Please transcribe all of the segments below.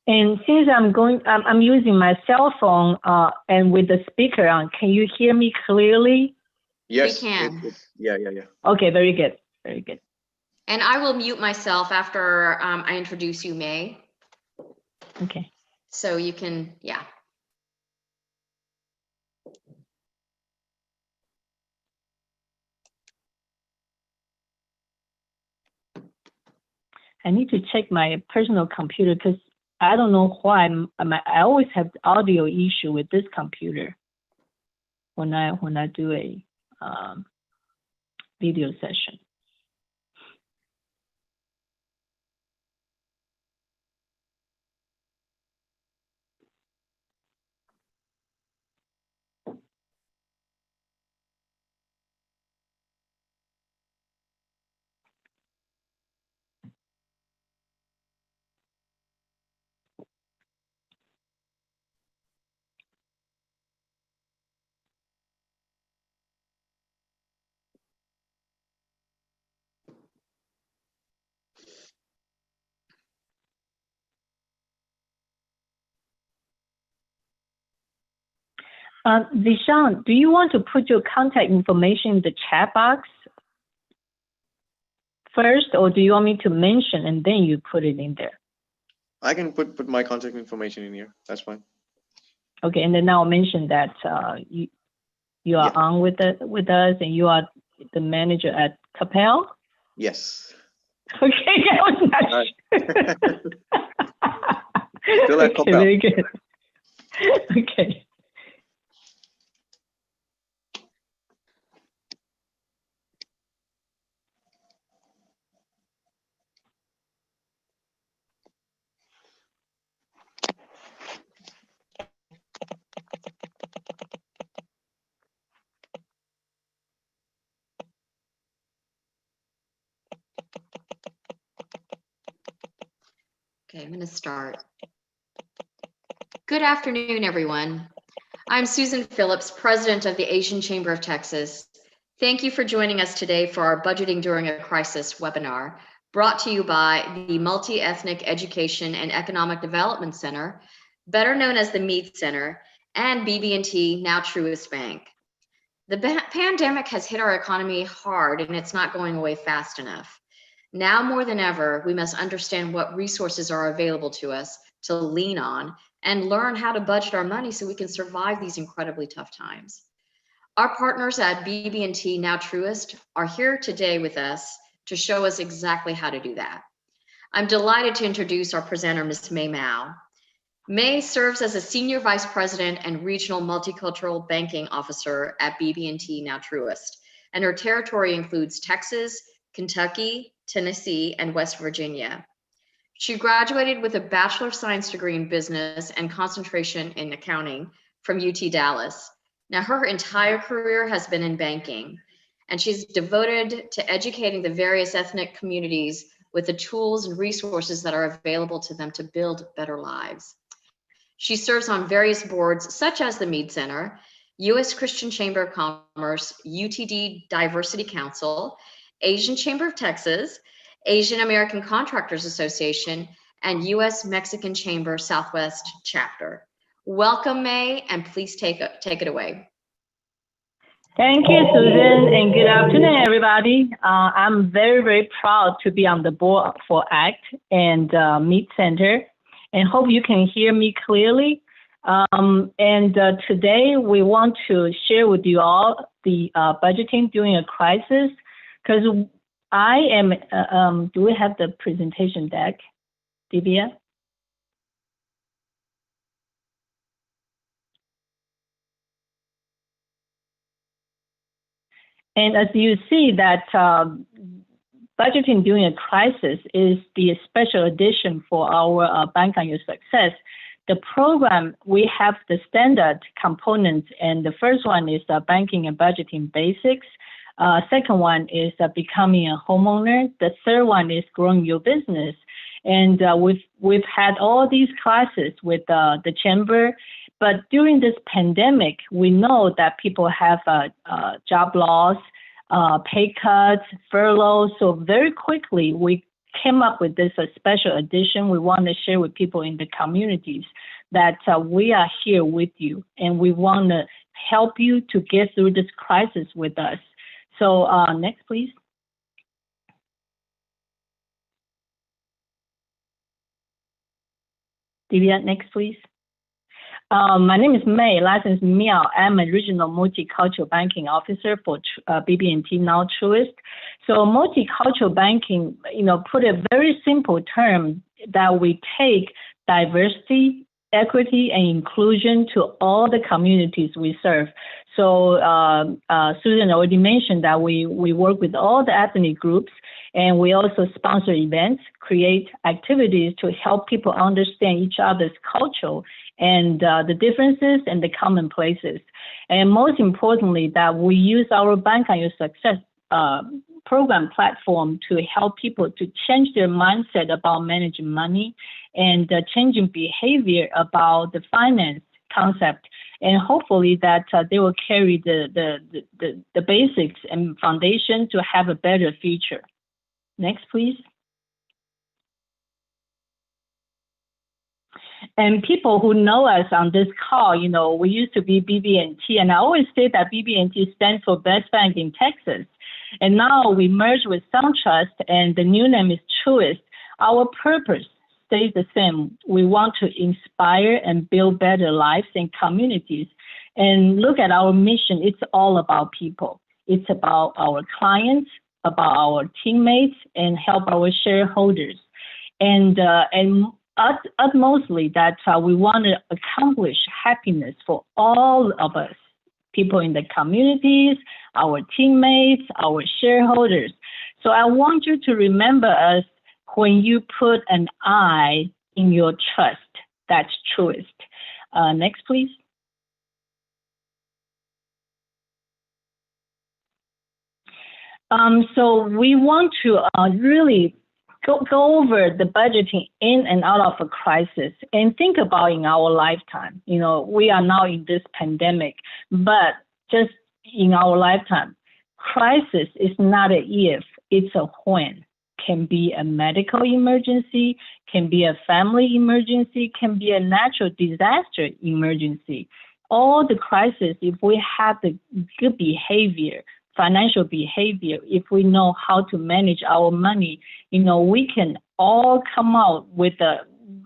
And since I'm using my cell phone and with the speaker on, can you hear me clearly? Yes. We can. Yeah. Okay, very good, very good. And I will mute myself after I introduce you, May. Okay. So you can, yeah. I need to check my personal computer because I don't know why I always have audio issue with this computer when I do a video session. Zishan, do you want to put your contact information in the chat box first, or do you want me to mention and then you put it in there? I can put my contact information in here. That's fine. Okay, and then I'll mention that you are on with us and you are the manager at Capel. Yes. Okay, I was not sure. Still at okay, Capel. very good. Okay. Okay, I'm going to start. Good afternoon, everyone. I'm Susan Phillips, President of the Asian Chamber of Texas. Thank you for joining us today for our Budgeting During a Crisis webinar, brought to you by the Multi-Ethnic Education and Economic Development Center, better known as the Mead Center, and BB&T, now Truist Bank. The pandemic has hit our economy hard, and it's not going away fast enough. Now more than ever, we must understand what resources are available to us to lean on and learn how to budget our money so we can survive these incredibly tough times. Our partners at BB&T, now Truist, are here today with us to show us exactly how to do that. I'm delighted to introduce our presenter, Ms. May Mao. May serves as a Senior Vice President and Regional Multicultural Banking Officer at BB&T, now Truist, and her territory includes Texas, Kentucky, Tennessee, and West Virginia. She graduated with a Bachelor of Science degree in business and concentration in accounting from UT Dallas. Now, her entire career has been in banking, and she's devoted to educating the various ethnic communities with the tools and resources that are available to them to build better lives. She serves on various boards, such as the Mead Center, U.S. Christian Chamber of Commerce, UTD Diversity Council, Asian Chamber of Texas, Asian American Contractors Association, and U.S. Mexican Chamber Southwest Chapter. Welcome, May, and please take it away. Thank you, Susan, and good afternoon, everybody. I'm very, very proud to be on the board for ACT and Mead Center, and hope you can hear me clearly. Today we want to share with you all the budgeting during a crisis, because I am, do we have the presentation deck, Divya? And as you see that budgeting during a crisis is the special edition for our Bank on Your Success. The program, we have the standard components, and the first one is banking and budgeting basics. Second one is becoming a homeowner. The third one is growing your business. And we've had all these classes with the chamber, but during this pandemic, we know that people have job loss, pay cuts, furloughs. So very quickly, we came up with this special edition. We want to share with people in the communities that we are here with you, and we want to help you to get through this crisis with us. So next, please. Divya, next, please. My name is May, licensed Miao. I'm a regional multicultural banking officer for BB&T, now Truist. So multicultural banking, put a very simple term that we take diversity, equity, and inclusion to all the communities we serve. So Susan already mentioned that we work with all the ethnic groups, and we also sponsor events, create activities to help people understand each other's culture and the differences and the common places. And most importantly, that we use our Bank on Your Success program platform to help people to change their mindset about managing money and changing behavior about the finance concept. And hopefully that they will carry the basics and foundation to have a better future. Next, please. And people who know us on this call, we used to be BB&T, and I always say that BB&T stands for Best Bank in Texas. And now we merged with SunTrust, and the new name is Truist. Our purpose stays the same. We want to inspire and build better lives and communities. And look at our mission. It's all about people. It's about our clients, about our teammates, and help our shareholders. And utmostly that we want to accomplish happiness for all of us, people in the communities, our teammates, our shareholders. So I want you to remember us when you put an I in your trust. That's Truist. Next, please. So we want to really go over the budgeting in and out of a crisis and think about in our lifetime. We are now in this pandemic, but just in our lifetime, crisis is not a if, it's a when. Can be a medical emergency, can be a family emergency, can be a natural disaster emergency. All the crises, if we have the good behavior, financial behavior, if we know how to manage our money, we can all come out with a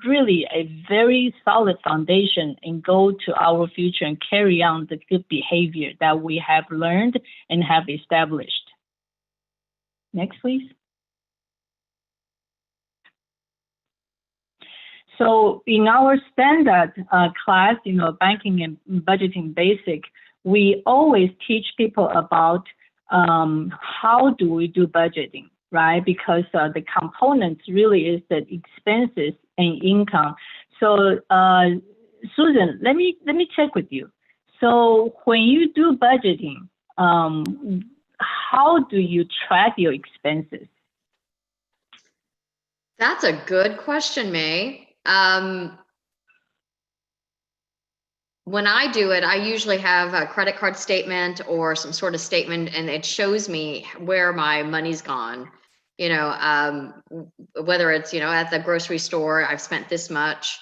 very solid foundation and go to our future and carry on the good behavior that we have learned and have established. Next, please. So in our standard class, banking and budgeting basic, we always teach people about how do we do budgeting, right? Because the components really is the expenses and income. So Susan, let me check with you. So when you do budgeting, how do you track your expenses? That's a good question, May. When I do it, I usually have a credit card statement or some sort of statement, and it shows me where my money's gone. Whether it's, at the grocery store, I've spent this much.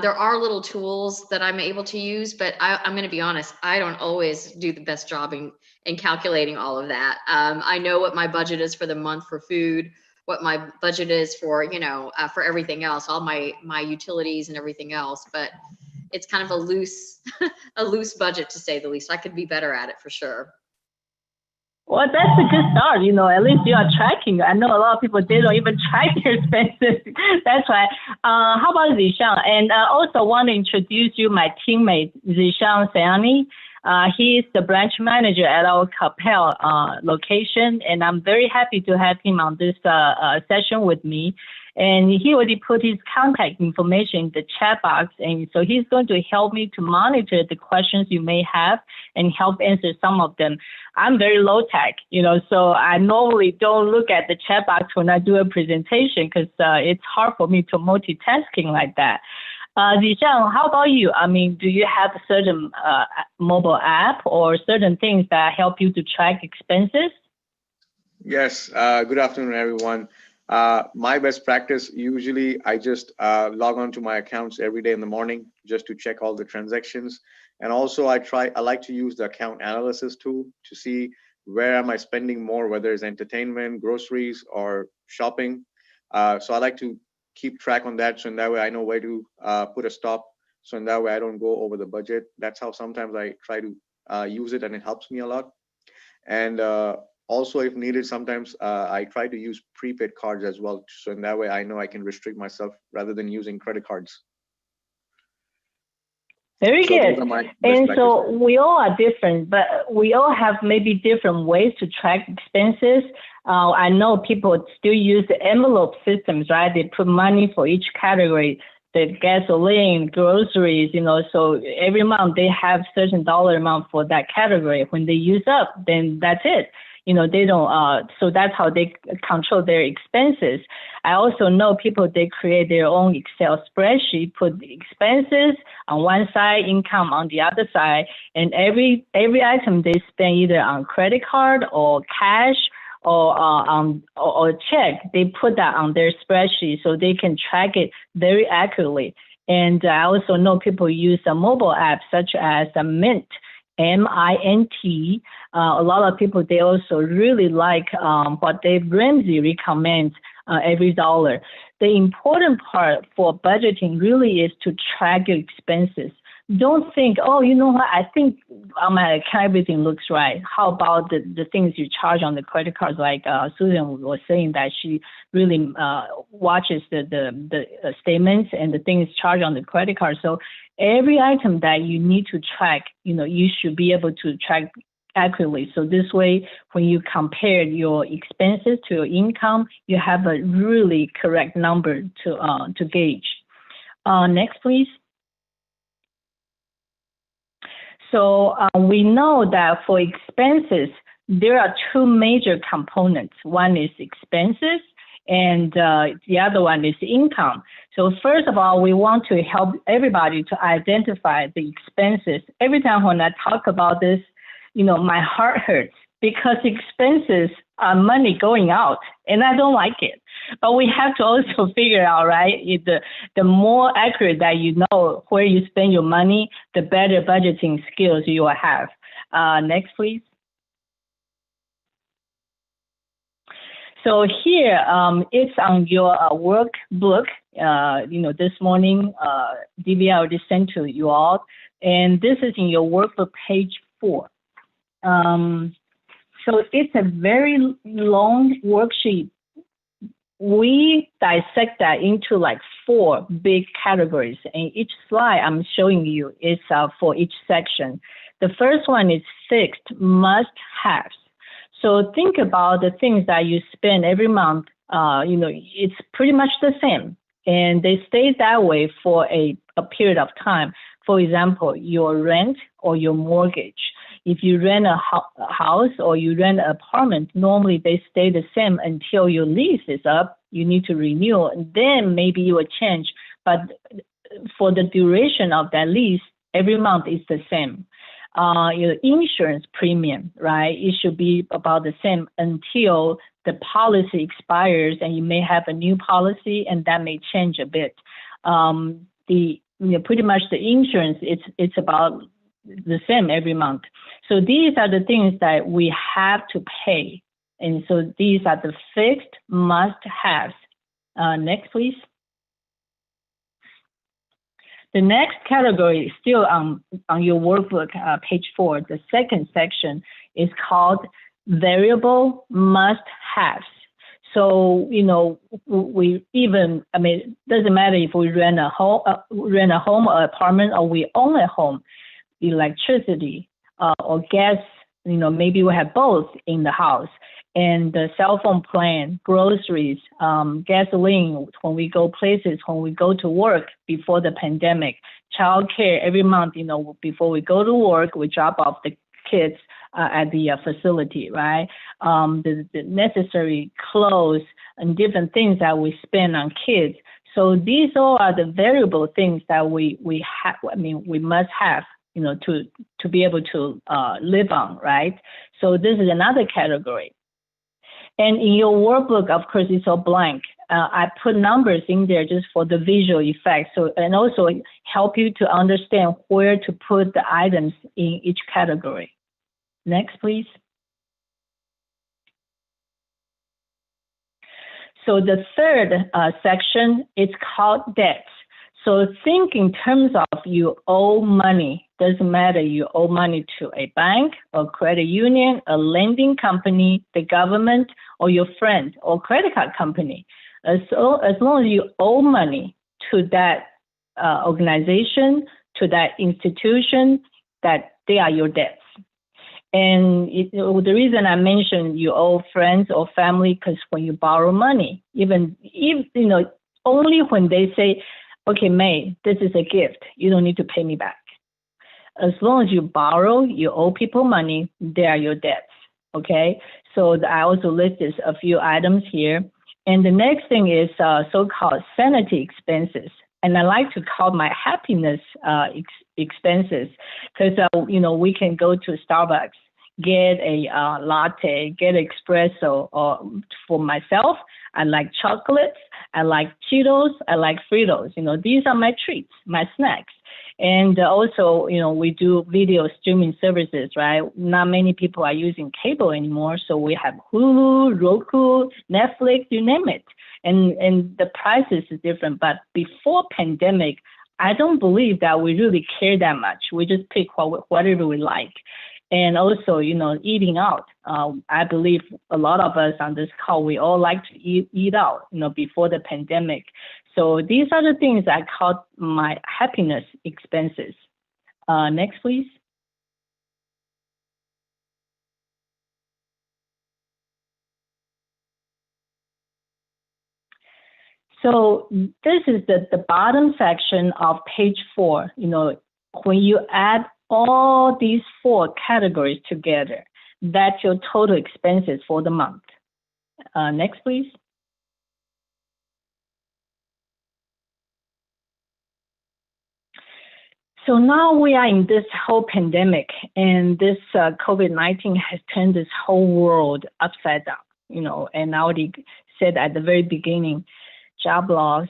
There are little tools that I'm able to use, but I'm going to be honest, I don't always do the best job in calculating all of that. I know what my budget is for the month for food, what my budget is for, for everything else, all my utilities and everything else, but it's kind of a loose budget, to say the least. I could be better at it for sure. Well, that's a good start. At least you are tracking. I know a lot of people, they don't even track their expenses. That's why. How about Zishan? And I also want to introduce you my teammate, Zishan Sayani. He is the branch manager at our Capel location, and I'm very happy to have him on this session with me. And he already put his contact information in the chat box, and so he's going to help me to monitor the questions you may have and help answer some of them. I'm very low tech, so I normally don't look at the chat box when I do a presentation because it's hard for me to multitasking like that. Zishan, how about you? I mean, do you have a certain mobile app or certain things that help you to track expenses? Yes. Good afternoon, everyone. My best practice, usually I just log on to my accounts every day in the morning just to check all the transactions. And also I like to use the account analysis tool to see where am I spending more, whether it's entertainment, groceries, or shopping. So I like to keep track on that. So in that way I know where to put a stop. So in that way I don't go over the budget. That's how sometimes I try to use it, and it helps me a lot. And also, if needed, sometimes I try to use prepaid cards as well. So in that way, I know I can restrict myself rather than using credit cards. Very So those good. are my best And so practices. we all are different, but we all have maybe different ways to track expenses. I know people still use the envelope systems, right? They put money for each category, the gasoline, groceries, so every month they have certain dollar amount for that category. When they use up, then that's it. They don't, so that's how they control their expenses. I also know people, they create their own Excel spreadsheet, put the expenses on one side, income on the other side, and every item they spend either on credit card or cash or check, they put that on their spreadsheet so they can track it very accurately. And I also know people use a mobile app such as a Mint, MINT. A lot of people, they also really like what Dave Ramsey recommends every dollar. The important part for budgeting really is to track your expenses. Don't think, oh, you know what, I think on my account everything looks right. How about the things you charge on the credit cards? Like Susan was saying that she really watches the statements and the things charged on the credit card. So every item that you need to track, you should be able to track accurately. So this way, when you compare your expenses to your income, you have a really correct number to gauge. Next, please. So we know that for expenses, there are two major components. One is expenses, and the other one is income. So first of all, we want to help everybody to identify the expenses. Every time when I talk about this, my heart hurts because expenses are money going out, and I don't like it. But we have to also figure out, right, the more accurate that you know where you spend your money, the better budgeting skills you will have. Next, please. So here, it's on your workbook. This morning, DVI already sent to you all, and this is in your workbook, page 4. So it's a very long worksheet. We dissect that into like 4 big categories, and each slide I'm showing you is for each section. The first one is fixed must-haves. So think about the things that you spend every month. It's pretty much the same, and they stay that way for a period of time. For example, your rent or your mortgage. If you rent a house or you rent an apartment, normally they stay the same until your lease is up. You need to renew, and then maybe you will change. But for the duration of that lease, every month is the same. Your insurance premium, right? It should be about the same until the policy expires, and you may have a new policy, and that may change a bit. Pretty much the insurance, it's about the same every month. So these are the things that we have to pay. And so these are the fixed must-haves. Next, please. The next category is still on your workbook, page 4. The second section is called variable must-haves. So, it doesn't matter if we rent a home or apartment, or we own a home. Electricity or gas, maybe we have both in the house, and the cell phone plan, groceries, gasoline when we go places, when we go to work before the pandemic, childcare every month, before we go to work, we drop off the kids at the facility, right? The necessary clothes and different things that we spend on kids. So these all are the variable things that we must have, to be able to live on, right? So this is another category. And in your workbook, of course, it's all blank. I put numbers in there just for the visual effect. So, and also help you to understand where to put the items in each category. Next, please. So the third section is called debts. So think in terms of you owe money. Doesn't matter you owe money to a bank or credit union, a lending company, the government, or your friend or credit card company. As long as you owe money to that organization, to that institution, that they are your debts. And the reason I mentioned you owe friends or family, because when you borrow money, even only when they say, okay, May, this is a gift, you don't need to pay me back. As long as you borrow, you owe people money, they are your debts, okay? So I also listed a few items here. And the next thing is so-called sanity expenses. And I like to call my happiness expenses, because we can go to Starbucks, get a latte, get espresso, or for myself, I like chocolates, I like Cheetos, I like Fritos. These are my treats, my snacks. And also, we do video streaming services, right? Not many people are using cable anymore. So we have Hulu, Roku, Netflix, you name it. And the prices is different. But before pandemic, I don't believe that we really care that much. We just pick whatever we like. And also, eating out. I believe a lot of us on this call, we all like to eat out, before the pandemic. So these are the things I call my happiness expenses. Next, please. So this is the bottom section of page 4. When you add all these 4 categories together, that's your total expenses for the month. Next, please. So now we are in this whole pandemic, and this COVID-19 has turned this whole world upside down, and I already said at the very beginning, job loss,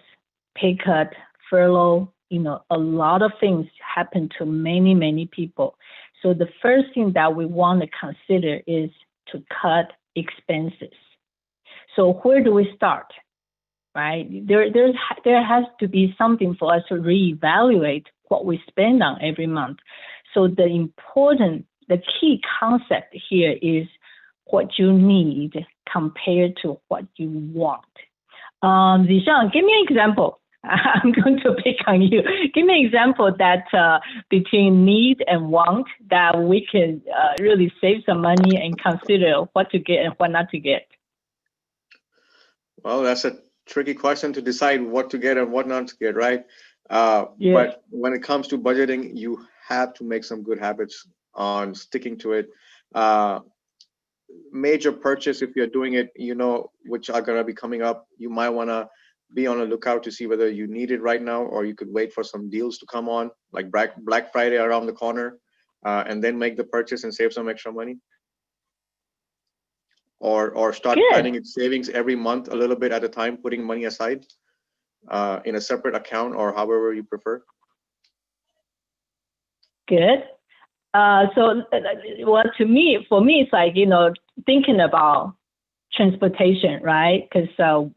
pay cut, furlough, a lot of things happen to many, many people. So the first thing that we want to consider is to cut expenses. So where do we start, right? There has to be something for us to reevaluate what we spend on every month. So the key concept here is what you need compared to what you want. Zishan, give me an example. I'm going to pick on you. Give me an example that between need and want that we can really save some money and consider what to get and what not to get. Well, that's a tricky question to decide what to get and what not to get, right? Yes. But when it comes to budgeting, you have to make some good habits on sticking to it. Major purchase, if you're doing it, which are going to be coming up, you might want to be on a lookout to see whether you need it right now, or you could wait for some deals to come on, like Black Friday around the corner, and then make the purchase and save some extra money. Or start planning its savings every month, a little bit at a time, putting money aside in a separate account or however you prefer. Good. So, for me, it's like, thinking about transportation, right? Because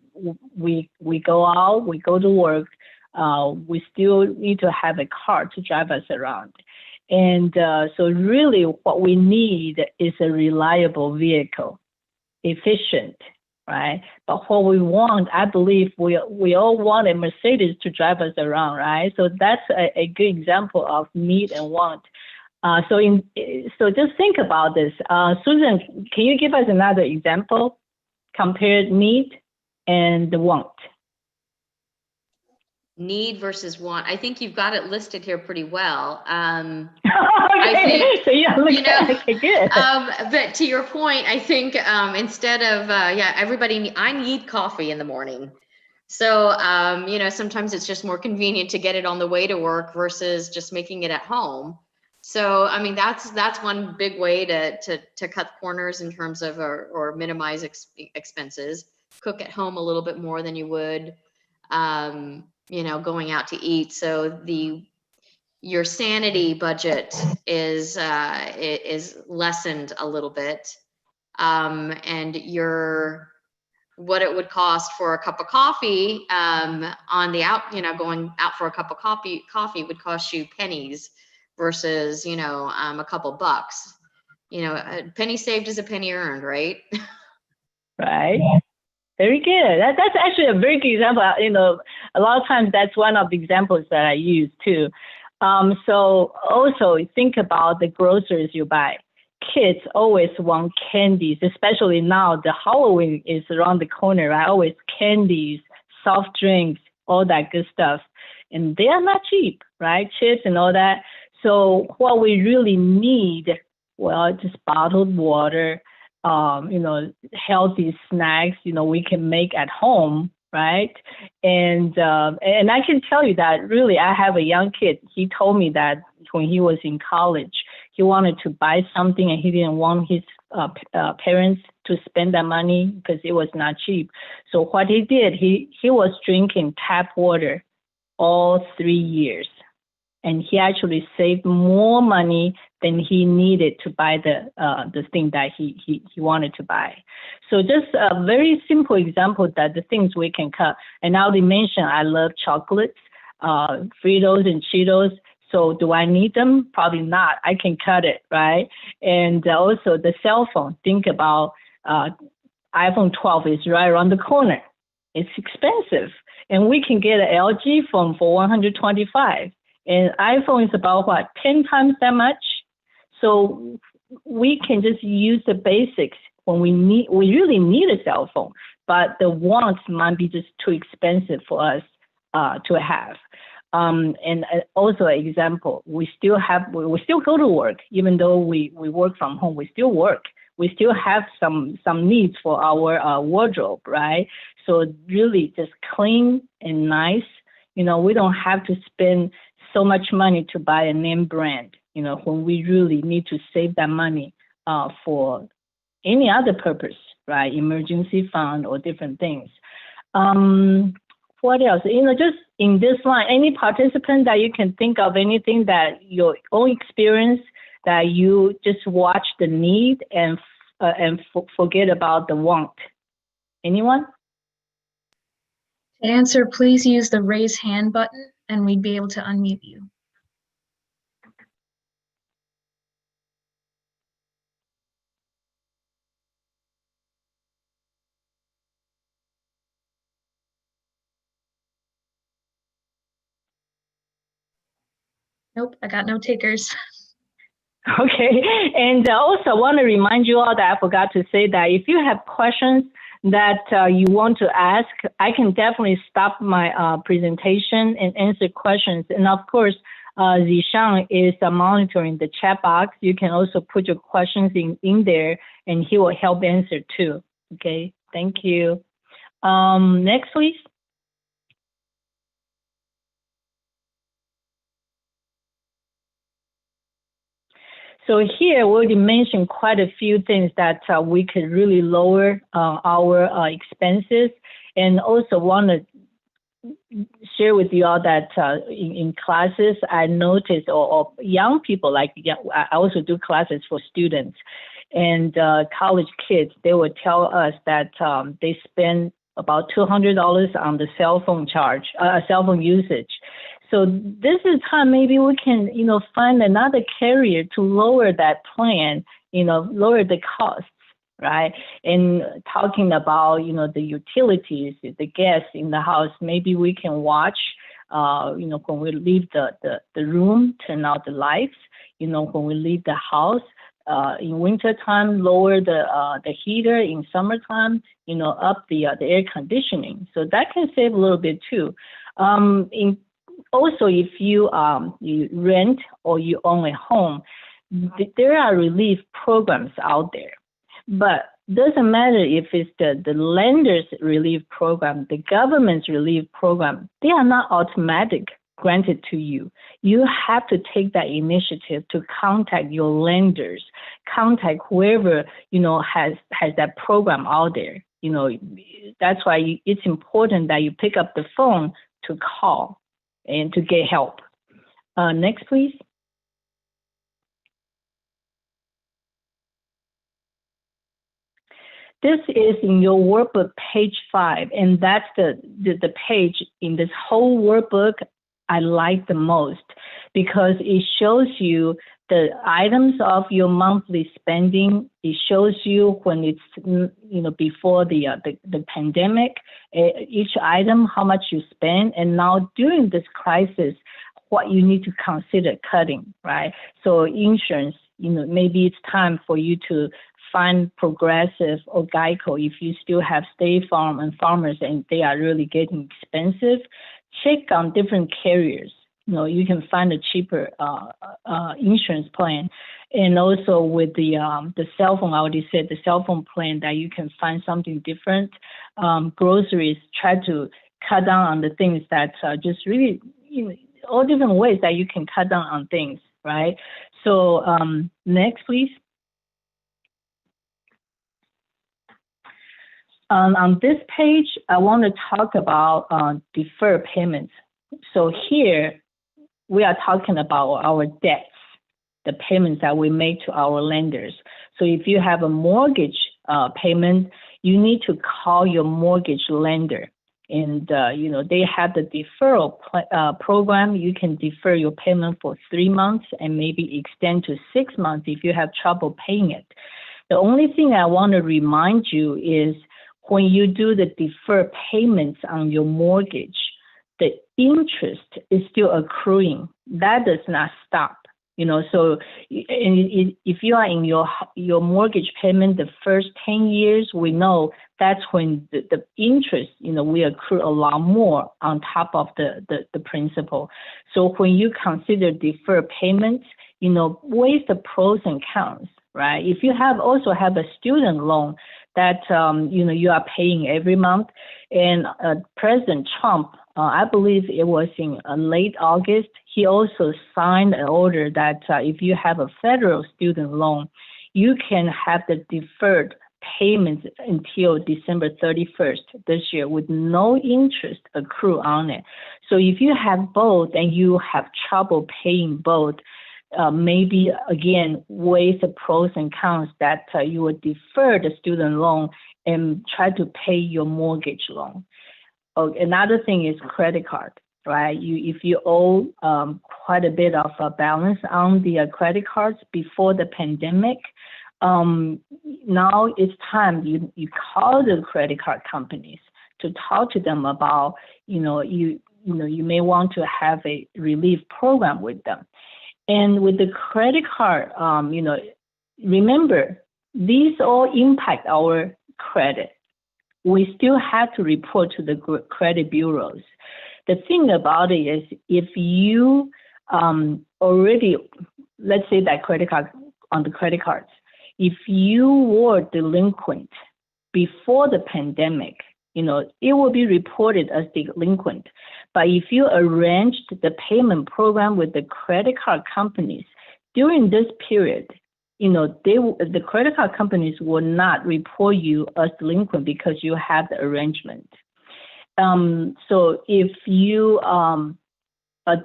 we go out, we go to work, we still need to have a car to drive us around. And so really what we need is a reliable vehicle, efficient, right? But what we want, I believe we all want a Mercedes to drive us around, right? So that's a good example of need and want. So just think about this. Susan, can you give us another example? Compare need and the want. Need versus want. I think you've got it listed here pretty well. Okay. I think, so yeah, okay, good. but to your point, I think instead of I need coffee in the morning. So sometimes it's just more convenient to get it on the way to work versus just making it at home. So, I mean, that's one big way to cut corners in terms of, or minimize expenses. Cook at home a little bit more than you would, you know, going out to eat. So your sanity budget is lessened a little bit, and what it would cost for a cup of coffee, on the out, you know, going out for a cup of coffee would cost you pennies versus, you know, a couple bucks. You know, a penny saved is a penny earned, right? Right. Very good. That's actually a very good example. You know, a lot of times that's one of the examples that I use too. So also think about the groceries you buy. Kids always want candies, especially now the Halloween is around the corner, right? Always candies, soft drinks, all that good stuff. And they are not cheap, right? Chips and all that. So what we really need, well, just bottled water, you know, healthy snacks, you know, we can make at home, right? And I can tell you that really, I have a young kid. He told me that when he was in college, he wanted to buy something and he didn't want his parents to spend that money because it was not cheap. So what he did, he was drinking tap water all 3 years. And he actually saved more money than he needed to buy the thing that he wanted to buy. So just a very simple example that the things we can cut. And I already mentioned I love chocolates, Fritos and Cheetos. So do I need them? Probably not. I can cut it, right? And also the cell phone. Think about iPhone 12 is right around the corner. It's expensive. And we can get an LG phone for $125. And iPhone is about what, 10 times that much? So we can just use the basics when we really need a cell phone, but the wants might be just too expensive for us to have. And also an example, we still go to work, even though we work from home, we still work. We still have some needs for our wardrobe, right? So really just clean and nice. You know, we don't have to spend so much money to buy a name brand, you know, when we really need to save that money for any other purpose, right? Emergency fund or different things. What else? You know, just in this line, any participant that you can think of, anything that your own experience that you just watch the need and forget about the want. Anyone? To answer, please use the raise hand button and we'd be able to unmute you. Nope, I got no takers. Okay, and also want to remind you all that I forgot to say that if you have questions that you want to ask, I can definitely stop my presentation and answer questions. And of course, Zishan is monitoring the chat box. You can also put your questions in there and he will help answer too. Okay, thank you. Next, please. So here we already mentioned quite a few things that we could really lower our expenses, and also want to share with you all that in classes I noticed, or young people, like I also do classes for students and college kids, they would tell us that they spend about $200 on the cell phone usage. So this is time maybe we can, you know, find another carrier to lower that plan, you know, lower the costs, right? And talking about, you know, the utilities, the gas in the house, maybe we can watch, you know, when we leave the room, turn out the lights, you know, when we leave the house, in wintertime, lower the heater. In summertime, you know, up the air conditioning. So that can save a little bit too. Also, if you rent or you own a home, there are relief programs out there. But doesn't matter if it's the lender's relief program, the government's relief program, they are not automatic granted to you. You have to take that initiative to contact your lenders, contact whoever, has that program out there. That's why it's important that you pick up the phone to call and to get help. Next, please. This is in your workbook, page 5, and that's the page in this whole workbook I like the most, because it shows you the items of your monthly spending. It shows you when it's before the pandemic, each item, how much you spend, and now during this crisis, what you need to consider cutting, right? So insurance, maybe it's time for you to find Progressive or Geico if you still have State Farm and Farmers and they are really getting expensive. Check on different carriers. You can find a cheaper insurance plan. And also with the cell phone, I already said the cell phone plan that you can find something different. Groceries, try to cut down on the things that are just really, all different ways that you can cut down on things, right? So next, please. On this page, I want to talk about deferred payments. So here, we are talking about our debts, the payments that we make to our lenders. So if you have a mortgage payment, you need to call your mortgage lender. And, they have the deferral program. You can defer your payment for 3 months and maybe extend to 6 months if you have trouble paying it. The only thing I want to remind you is when you do the deferred payments on your mortgage, the interest is still accruing. That does not stop. So if you are in your mortgage payment the first 10 years, we know that's when the interest, will accrue a lot more on top of the principal. So when you consider deferred payments, weigh the pros and cons, right? If you also have a student loan that, you are paying every month, and President Trump, I believe it was in late August, he also signed an order that if you have a federal student loan, you can have the deferred payments until December 31st this year with no interest accrue on it. So if you have both and you have trouble paying both, maybe again weigh the pros and cons that you would defer the student loan and try to pay your mortgage loan. Another thing is credit card, right? If you owe quite a bit of a balance on the credit cards before the pandemic, now it's time you call the credit card companies to talk to them about, you may want to have a relief program with them. And with the credit card, remember, these all impact our credit. We still have to report to the credit bureaus. The thing about it is if you already, let's say that credit card, on the credit cards, if you were delinquent before the pandemic, it will be reported as delinquent. But if you arranged the payment program with the credit card companies during this period, the credit card companies will not report you as delinquent because you have the arrangement. So if you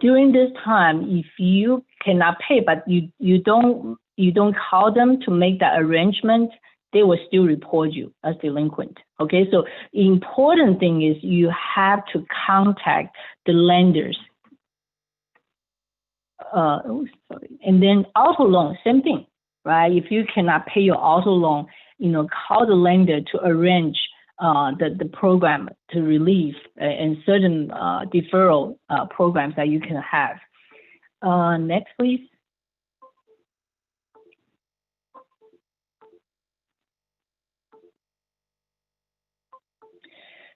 during this time, if you cannot pay, but you don't call them to make that arrangement, they will still report you as delinquent. Okay, so the important thing is you have to contact the lenders. And then auto loan, same thing, right? If you cannot pay your auto loan, call the lender to arrange the program to relieve and certain deferral programs that you can have. Next, please.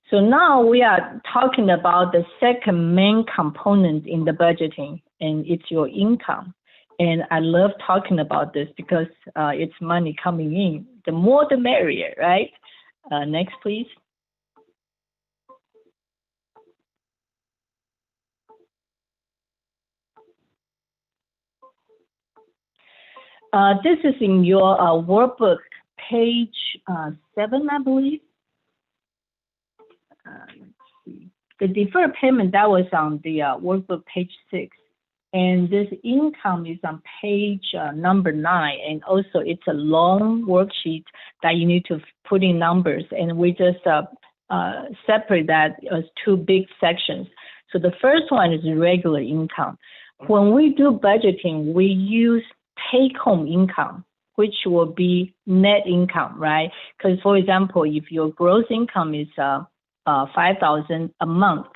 So now we are talking about the second main component in the budgeting, and it's your income. And I love talking about this because it's money coming in. The more the merrier, right? Next, please. This is in your workbook, page 7, I believe. Let's see. The deferred payment, that was on the workbook, page 6. And this income is on page number 9. And also, it's a long worksheet that you need to put in numbers. And we just separate that as 2 big sections. So the first one is regular income. When we do budgeting, we use take-home income, which will be net income, right? Because, for example, if your gross income is $5,000 a month,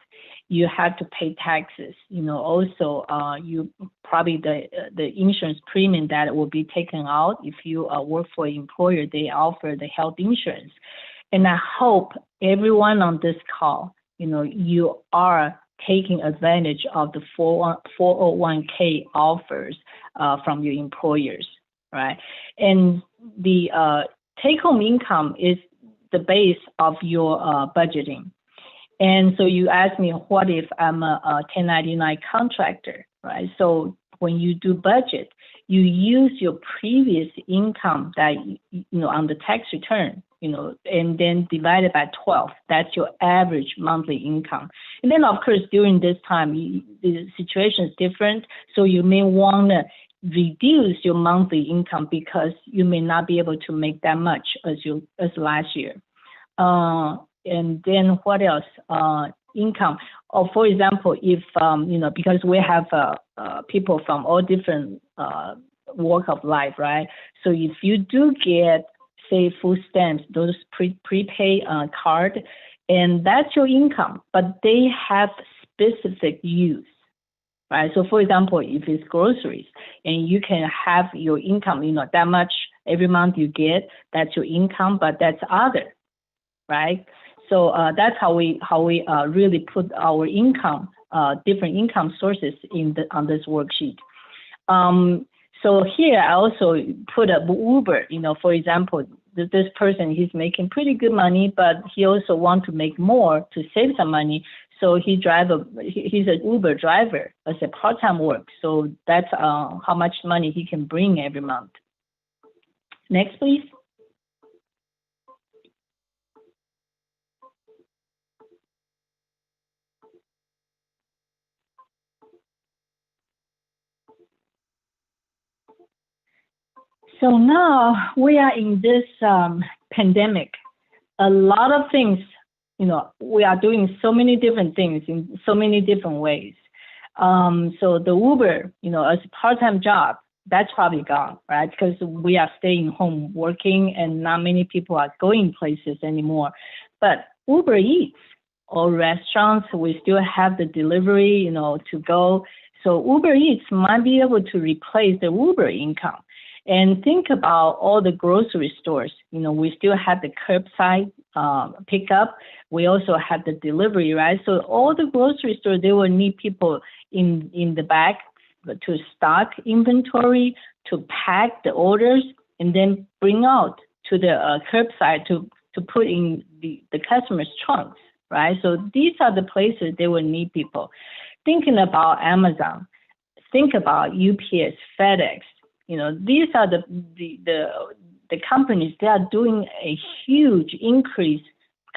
you have to pay taxes. Also, you probably the insurance premium that will be taken out if you work for an employer, they offer the health insurance. And I hope everyone on this call, you are taking advantage of the 401k offers from your employers, right? And the take-home income is the base of your budgeting. And so you asked me, what if I'm a 1099 contractor, right? So when you do budget, you use your previous income that, on the tax return, and then divide it by 12. That's your average monthly income. And then, of course, during this time, the situation is different. So you may want to reduce your monthly income because you may not be able to make that much as last year. And then what else? Income. Or for example, if, because we have people from all different walk of life, right? So if you do get, say, food stamps, those prepaid card, and that's your income, but they have specific use, right? So for example, if it's groceries and you can have your income, that much every month you get, that's your income, but that's other, right? So that's how we really put our income, different income sources on this worksheet. So here I also put a Uber, for example, this person, he's making pretty good money, but he also wants to make more to save some money. So he's an Uber driver as a part-time work. So that's how much money he can bring every month. Next, please. So now we are in this pandemic. A lot of things, we are doing so many different things in so many different ways. So the Uber, as a part-time job, that's probably gone, right? Because we are staying home working and not many people are going places anymore. But Uber Eats or restaurants, we still have the delivery, to go. So Uber Eats might be able to replace the Uber income. And think about all the grocery stores. We still have the curbside pickup. We also have the delivery, right? So all the grocery stores, they will need people in the back to stock inventory, to pack the orders, and then bring out to the curbside to put in the customer's trunks, right? So these are the places they will need people. Thinking about Amazon, think about UPS, FedEx. These are the companies, they are doing a huge increase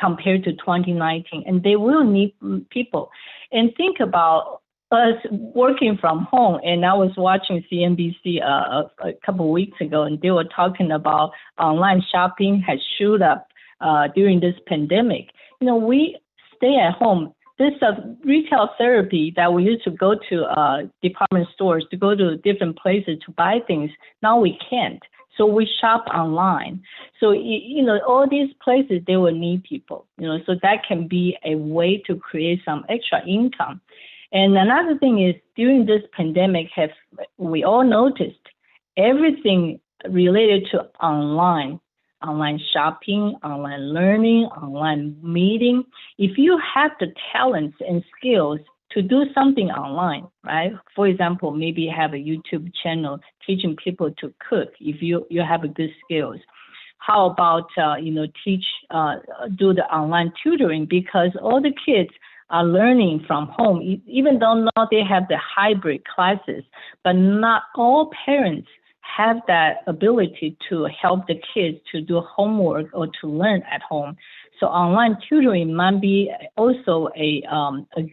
compared to 2019, and they will need people. And think about us working from home, and I was watching CNBC a couple of weeks ago, and they were talking about online shopping has shoot up during this pandemic. We stay at home. This retail therapy that we used to go to department stores, to go to different places to buy things, now we can't. So we shop online. So, all these places, they will need people, so that can be a way to create some extra income. And another thing is, during this pandemic, we all noticed everything related to online shopping, online learning, online meeting. If you have the talents and skills to do something online, right? For example, maybe have a YouTube channel teaching people to cook if you have a good skills. How about, do the online tutoring, because all the kids are learning from home, even though now they have the hybrid classes, but not all parents have that ability to help the kids to do homework or to learn at home. So online tutoring might be also a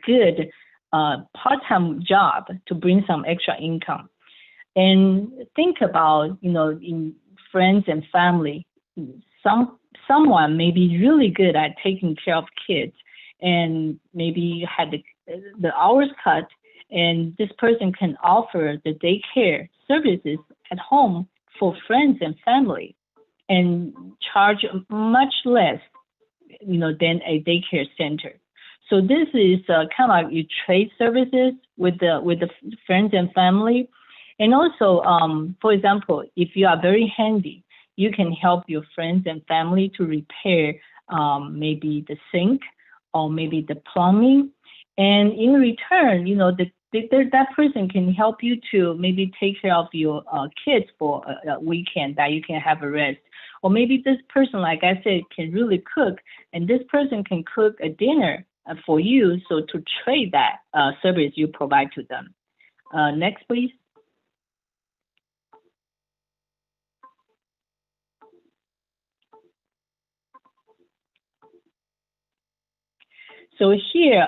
good part-time job to bring some extra income. And think about, in friends and family, someone may be really good at taking care of kids, and maybe you had the hours cut, and this person can offer the daycare services at home for friends and family and charge much less, than a daycare center. So this is kind of like you trade services with the friends and family. And also, for example, if you are very handy, you can help your friends and family to repair maybe the sink or maybe the plumbing. And in return, that person can help you to maybe take care of your kids for a weekend that you can have a rest. Or maybe this person, like I said, can really cook, and this person can cook a dinner for you. So to trade that service you provide to them. Next, please. So here,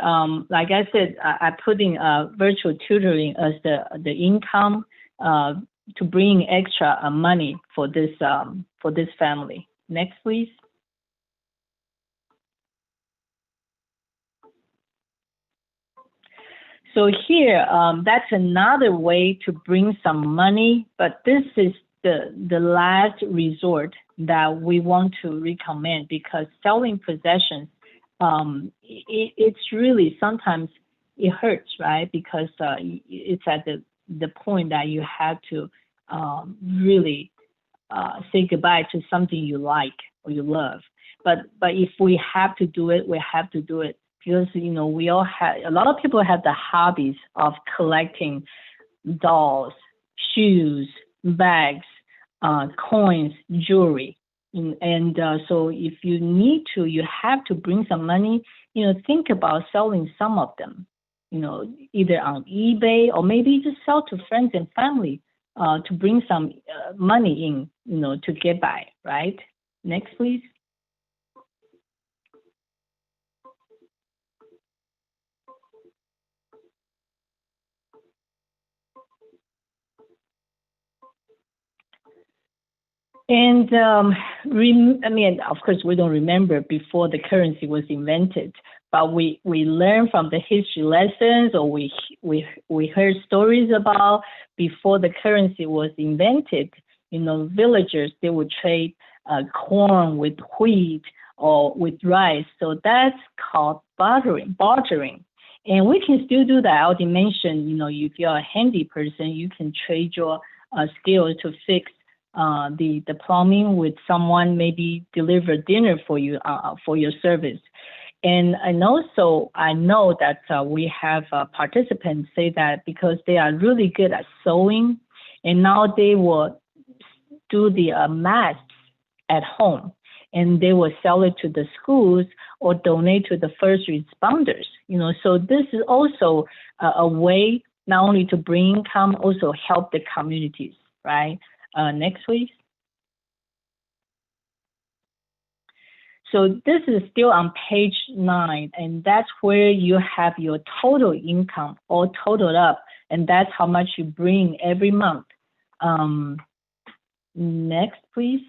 like I said, I put in virtual tutoring as the income to bring extra money for this family. Next, please. So here, that's another way to bring some money, but this is the last resort that we want to recommend, because selling possessions, it's really sometimes it hurts, right? Because it's at the point that you have to really say goodbye to something you like or you love. But if we have to do it, we have to do it, because we all have, a lot of people have the hobbies of collecting dolls, shoes, bags, coins, jewelry. And so if you need to, you have to bring some money, think about selling some of them, either on eBay or maybe just sell to friends and family to bring some money in, to get by, right? Next, please. And of course, we don't remember before the currency was invented, but we learn from the history lessons, or we heard stories about before the currency was invented. Villagers, they would trade corn with wheat or with rice. So that's called bartering. And we can still do that. I already mentioned, if you're a handy person, you can trade your skills to fix the plumbing with someone, maybe deliver dinner for you for your service. And also I know that we have participants say that because they are really good at sewing, and now they will do the masks at home, and they will sell it to the schools or donate to the first responders. So this is also a way not only to bring income, also help the communities, right? Next, please. So this is still on page 9, and that's where you have your total income all totaled up, and that's how much you bring every month. Next, please.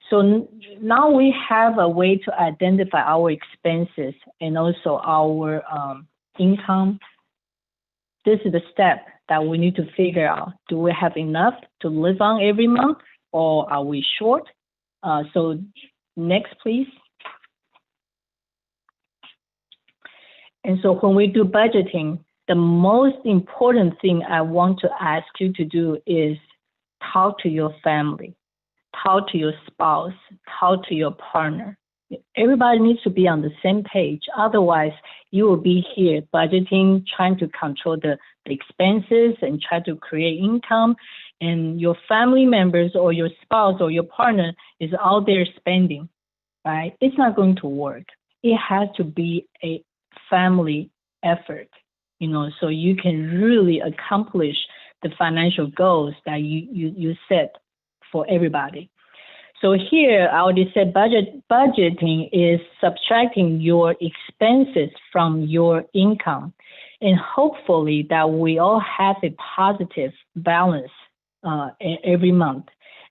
So now we have a way to identify our expenses and also our income. This is the step that we need to figure out. Do we have enough to live on every month, or are we short? So next, please. And so when we do budgeting, the most important thing I want to ask you to do is talk to your family, talk to your spouse, talk to your partner. Everybody needs to be on the same page. Otherwise, you will be here budgeting, trying to control the expenses and try to create income. And your family members or your spouse or your partner is out there spending. right? It's not going to work. It has to be a family effort, so you can really accomplish the financial goals that you set for everybody. So here, I already said budgeting is subtracting your expenses from your income. And hopefully that we all have a positive balance every month.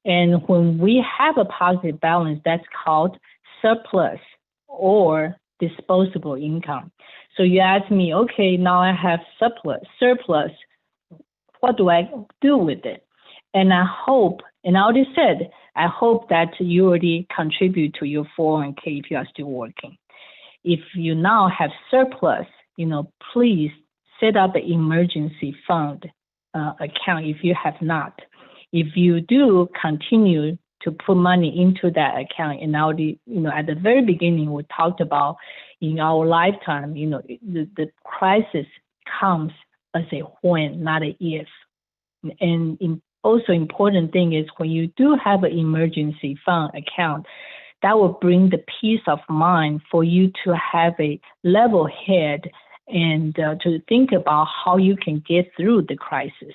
And when we have a positive balance, that's called surplus or disposable income. So you ask me, okay, now I have surplus, what do I do with it? And I hope, and I already said, I hope that you already contribute to your 401k if you are still working. If you now have surplus, please set up an emergency fund account if you have not. If you do continue to put money into that account, and already, at the very beginning, we talked about in our lifetime, the crisis comes as a when, not a if. And also important thing is when you do have an emergency fund account, that will bring the peace of mind for you to have a level head and to think about how you can get through the crisis.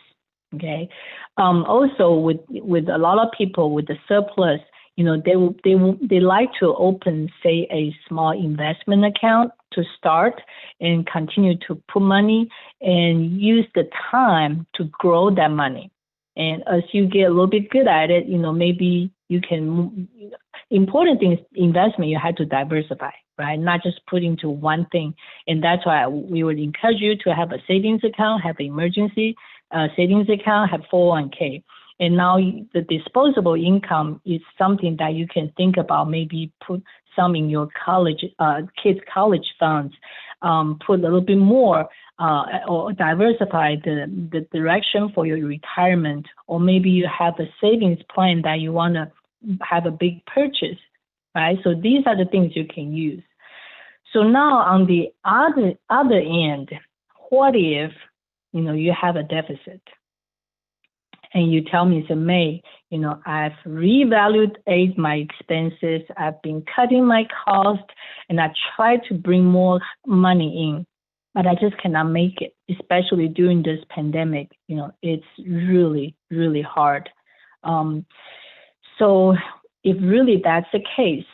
Okay. Also, with a lot of people with the surplus, they like to open, say, a small investment account to start and continue to put money and use the time to grow that money. And as you get a little bit good at it, maybe you can, important thing is investment, you have to diversify, right? Not just put into one thing. And that's why we would encourage you to have a savings account, have an emergency savings account, have 401k. And now the disposable income is something that you can think about, maybe put some in your kids' college funds, put a little bit more or diversify the direction for your retirement, or maybe you have a savings plan that you want to have a big purchase, right? So these are the things you can use. So now on the other end, what if, you have a deficit? And you tell me, so May, I've reevaluated my expenses, I've been cutting my cost, and I try to bring more money in, but I just cannot make it, especially during this pandemic. It's really, really hard. So if really that's the case,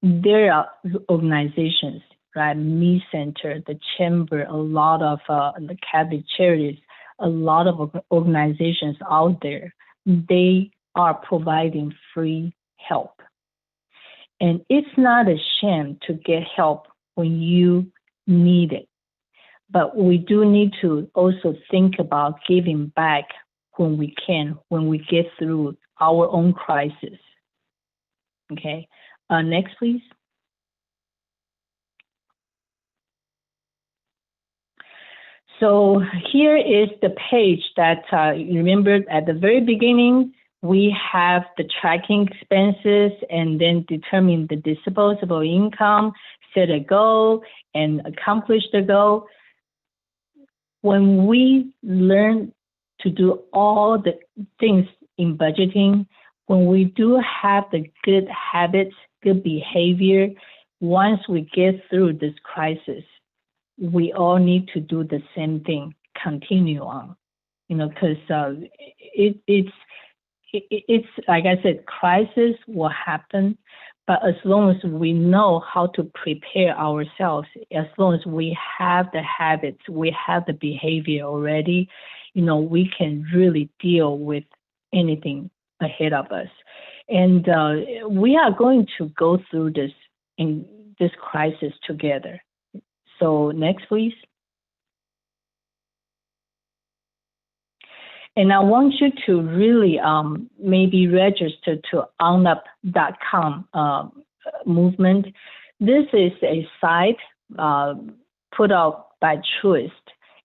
there are organizations, right? Me Center, the Chamber, a lot of the Catholic charities, a lot of organizations out there, they are providing free help. And it's not a shame to get help when you need it. But we do need to also think about giving back when we can, when we get through our own crisis. Okay, next, please. So here is the page that you remember at the very beginning, we have the tracking expenses and then determine the disposable income, set a goal, and accomplish the goal. When we learn to do all the things in budgeting, when we do have the good habits, good behavior, once we get through this crisis, we all need to do the same thing, continue on, because it's like I said, crisis will happen, but as long as we know how to prepare ourselves, as long as we have the habits, we have the behavior already, we can really deal with anything ahead of us. And we are going to go through this crisis together. So next, please. And I want you to really maybe register to OnUp.com movement. This is a site put out by Truist.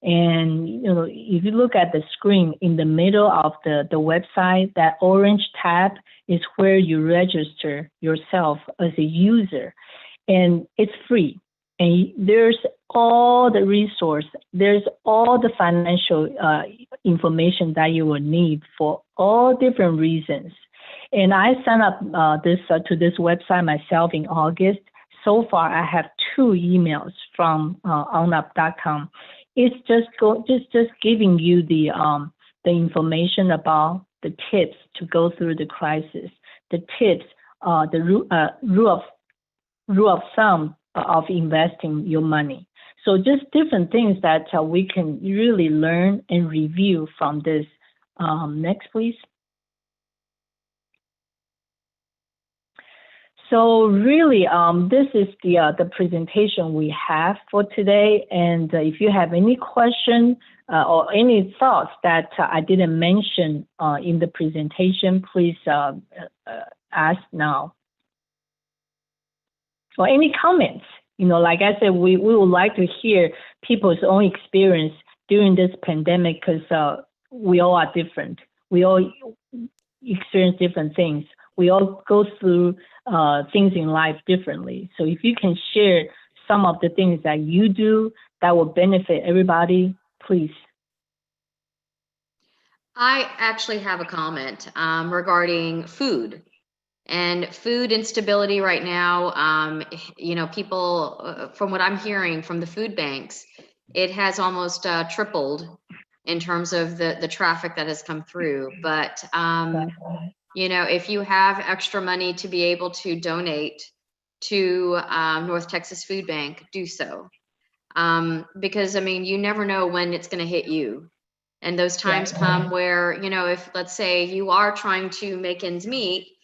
And if you look at the screen in the middle of the website, that orange tab is where you register yourself as a user. And it's free. And there's all the resource, there's all the financial information that you will need for all different reasons. And I signed up to this website myself in August. So far, I have 2 emails from onup.com. It's just giving you the information about the tips to go through the crisis, the tips, the rule of thumb of investing your money. So just different things that we can really learn and review from this. Next, please. So really, this is the presentation we have for today. And if you have any question or any thoughts that I didn't mention in the presentation, please ask now. Or any comments. Like I said, we would like to hear people's own experience during this pandemic, because we all are different. We all experience different things. We all go through things in life differently. So if you can share some of the things that you do that will benefit everybody, please. I actually have a comment regarding food. And food instability right now, people, from what I'm hearing from the food banks, it has almost tripled in terms of the traffic that has come through. But, if you have extra money to be able to donate to North Texas Food Bank, do so. Because, you never know when it's going to hit you. And those times come where, if, let's say, you are trying to make ends meet,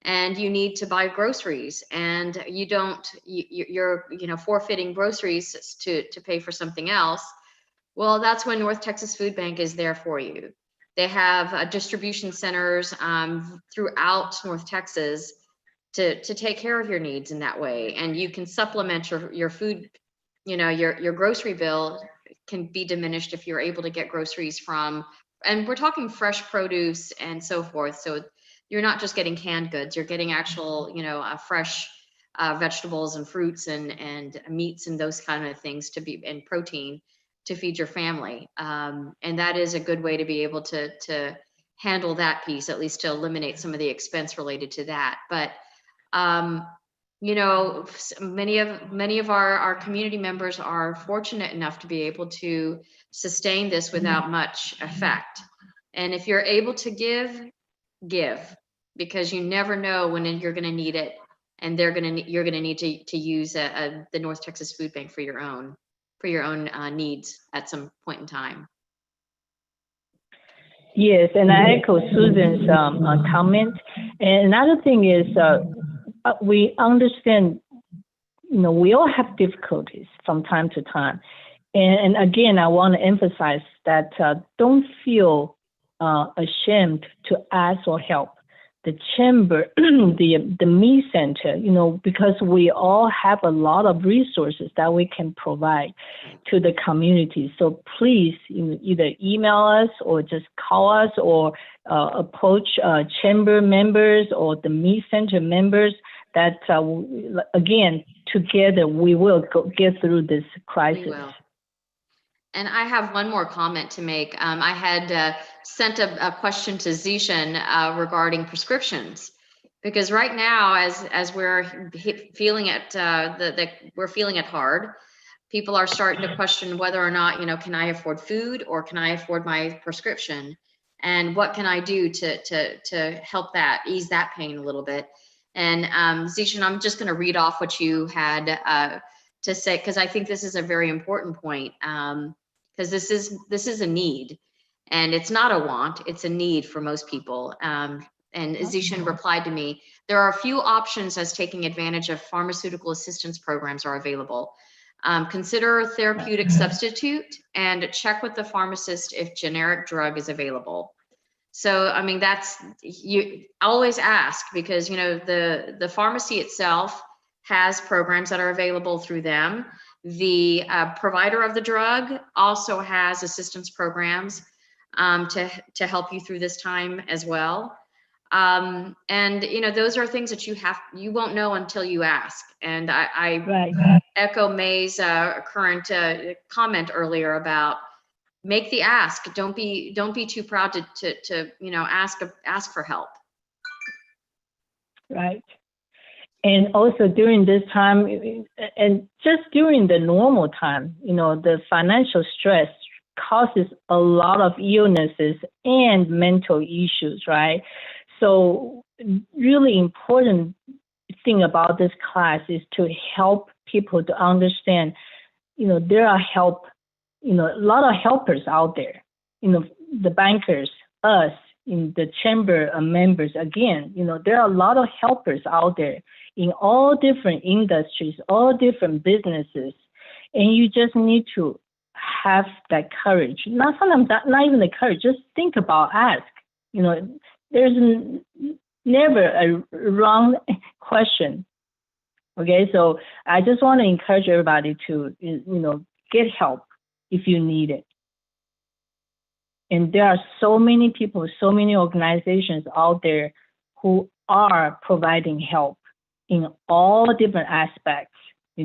and you need to buy groceries, and you're forfeiting groceries to pay for something else. Well, that's when North Texas Food Bank is there for you. They have distribution centers throughout North Texas to take care of your needs in that way. And you can supplement your food, your grocery bill can be diminished if you're able to get groceries from, and we're talking fresh produce and so forth. So you're not just getting canned goods, you're getting actual, fresh vegetables and fruits and meats and those kind of things and protein to feed your family. And that is a good way to be able to handle that piece, at least to eliminate some of the expense related to that. But, many of our community members are fortunate enough to be able to sustain this without much effect. And if you're able to give, because you never know when you're going to need it, and you're going to need to use the North Texas Food Bank for your own needs at some point in time. Yes, and I echo Susan's comment. And another thing is, we understand, we all have difficulties from time to time. And again, I want to emphasize that don't feel ashamed to ask for help. The chamber, the Me Center, because we all have a lot of resources that we can provide to the community. So please, either email us or just call us or approach chamber members or the Me Center members. That again, together we will get through this crisis. We will. And I have one more comment to make. I had sent a question to Zishan regarding prescriptions, because right now, as we're feeling it, we're feeling it hard. People are starting to question whether or not, can I afford food or can I afford my prescription, and what can I do to help that ease that pain a little bit. And Zishan, I'm just going to read off what you had to say, because I think this is a very important point. Because this is a need, and it's not a want, it's a need for most people. And Zishan replied to me, there are a few options as taking advantage of pharmaceutical assistance programs are available. Consider a therapeutic substitute and check with the pharmacist if generic drug is available. So, that's, you always ask, because, the pharmacy itself has programs that are available through them. The provider of the drug also has assistance programs to help you through this time as well. And those are things that you won't know until you ask. And I echo May's current comment earlier about make the ask. Don't be too proud to ask for help. right? And also during this time, and just during the normal time, the financial stress causes a lot of illnesses and mental issues, right? So really important thing about this class is to help people to understand, there are a lot of helpers out there, the bankers, us, in the chamber members, again, there are a lot of helpers out there in all different industries, all different businesses, and you just need to have that courage. Not even the courage, just think about, ask. There's never a wrong question. Okay, so I just want to encourage everybody to, get help if you need it. And there are so many people, so many organizations out there who are providing help in all different aspects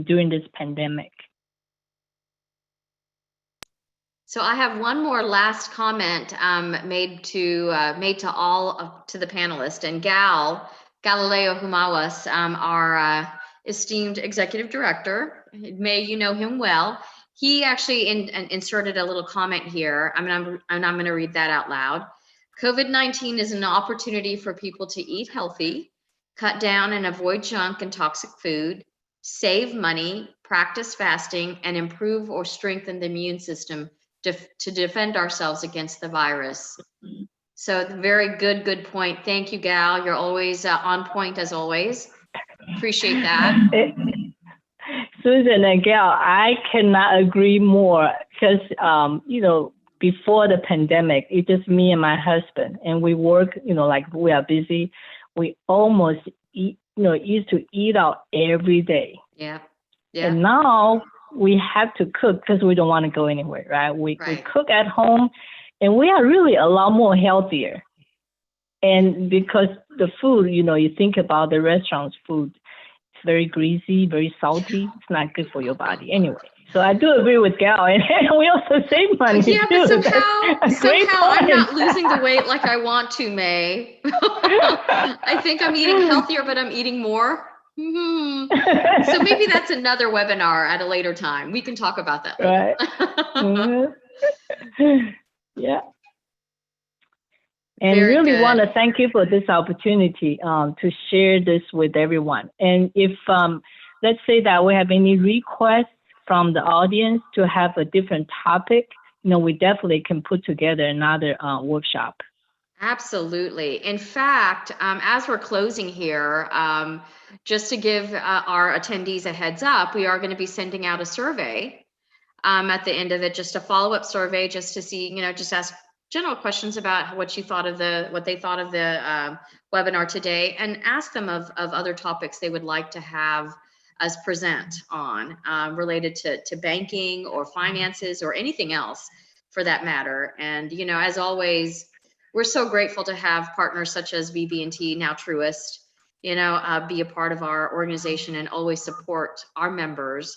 during this pandemic. So I have one more last comment made to the panelists, and Galileo Humawas, our esteemed executive director. You know him well. He actually inserted a little comment here. I'm going to read that out loud. COVID-19 is an opportunity for people to eat healthy, cut down and avoid junk and toxic food, save money, practice fasting, and improve or strengthen the immune system to defend ourselves against the virus. So very good point. Thank you, Gal. You're always on point as always. Appreciate that. Susan and Gail, I cannot agree more because, before the pandemic, it's just me and my husband, and we work, like we are busy. We almost used to eat out every day. Yeah. And now we have to cook because we don't want to go anywhere, right? We cook at home, and we are really a lot more healthier. And because the food, you think about the restaurant's food, it's very greasy, very salty. It's not good for your body anyway. So I do agree with Gal, and we also save money too. But somehow I'm not losing the weight like I want to, May. I think I'm eating healthier, but I'm eating more. Mm-hmm. So maybe that's another webinar at a later time. We can talk about that later. Right. Mm-hmm. Yeah. And very really want to thank you for this opportunity to share this with everyone. And if, let's say that we have any requests from the audience to have a different topic, we definitely can put together another workshop. Absolutely. In fact, as we're closing here, just to give our attendees a heads up, we are going to be sending out a survey at the end of it, just a follow-up survey, just to see, just ask general questions about what they thought of the webinar today, and ask them of other topics they would like to have us present on related to banking or finances or anything else for that matter. And, as always, we're so grateful to have partners such as BB&T, now Truist, be a part of our organization and always support our members.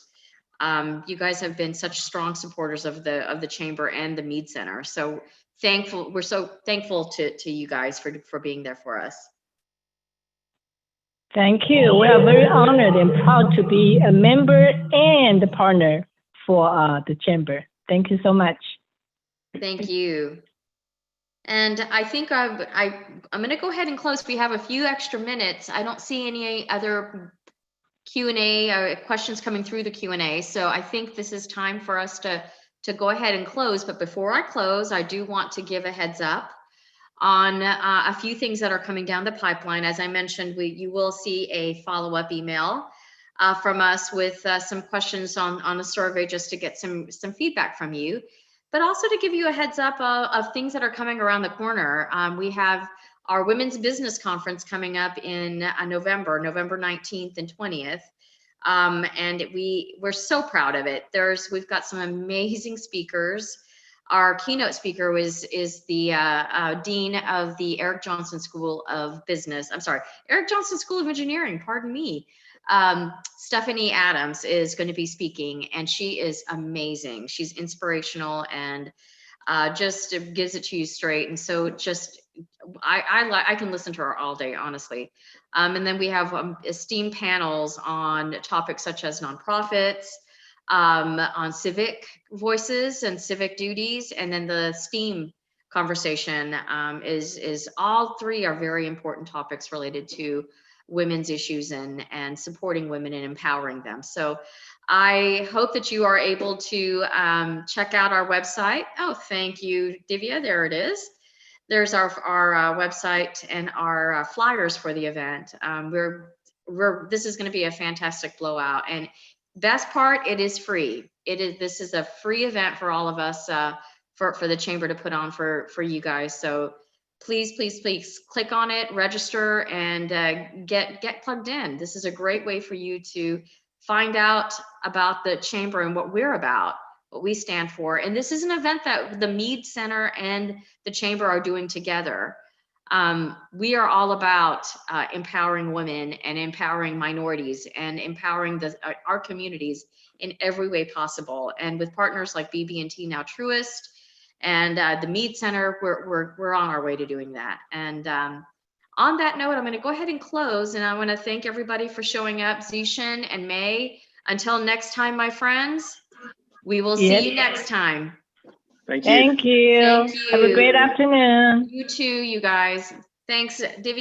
You guys have been such strong supporters of the Chamber and the Mead Center. So thankful. We're so thankful to you guys for being there for us. Thank you. We are very honored and proud to be a member and a partner for the Chamber. Thank you so much. Thank you. And I think I'm going to go ahead and close. We have a few extra minutes. I don't see any other Q&A questions coming through the Q&A. So I think this is time for us to go ahead and close. But before I close, I do want to give a heads up on a few things that are coming down the pipeline. As I mentioned, you will see a follow-up email from us with some questions on a survey just to get some feedback from you, but also to give you a heads up of things that are coming around the corner. We have our Women's Business Conference coming up in November 19th and 20th. And we're so proud of it. We've got some amazing speakers. Our keynote speaker is the Dean of the Eric Johnson School of Engineering, pardon me. Stephanie Adams is going to be speaking, and she is amazing. She's inspirational, and just gives it to you straight. And so just, I can listen to her all day, honestly. And then we have esteemed panels on topics such as nonprofits, on civic voices and civic duties. And then the STEAM conversation is all three are very important topics related to women's issues and supporting women and empowering them. So I hope that you are able to check out our website. Oh, thank you, Divya. There it is. There's our website and our flyers for the event. This is going to be a fantastic blowout. And best part, it is free. This is a free event for all of us, for the chamber to put on for you guys. So please click on it, register, and get plugged in. This is a great way for you to find out about the chamber and what we're about, what we stand for. And this is an event that the Mead Center and the chamber are doing together. We are all about empowering women and empowering minorities and empowering our communities in every way possible. And with partners like BB&T, now Truist, and the Mead Center, we're on our way to doing that. And on that note, I'm going to go ahead and close, and I want to thank everybody for showing up, Zishan and May. Until next time, my friends, we will see you next time. Thank you. Thank you. Thank you. Have a great afternoon. You too, you guys. Thanks, Divya.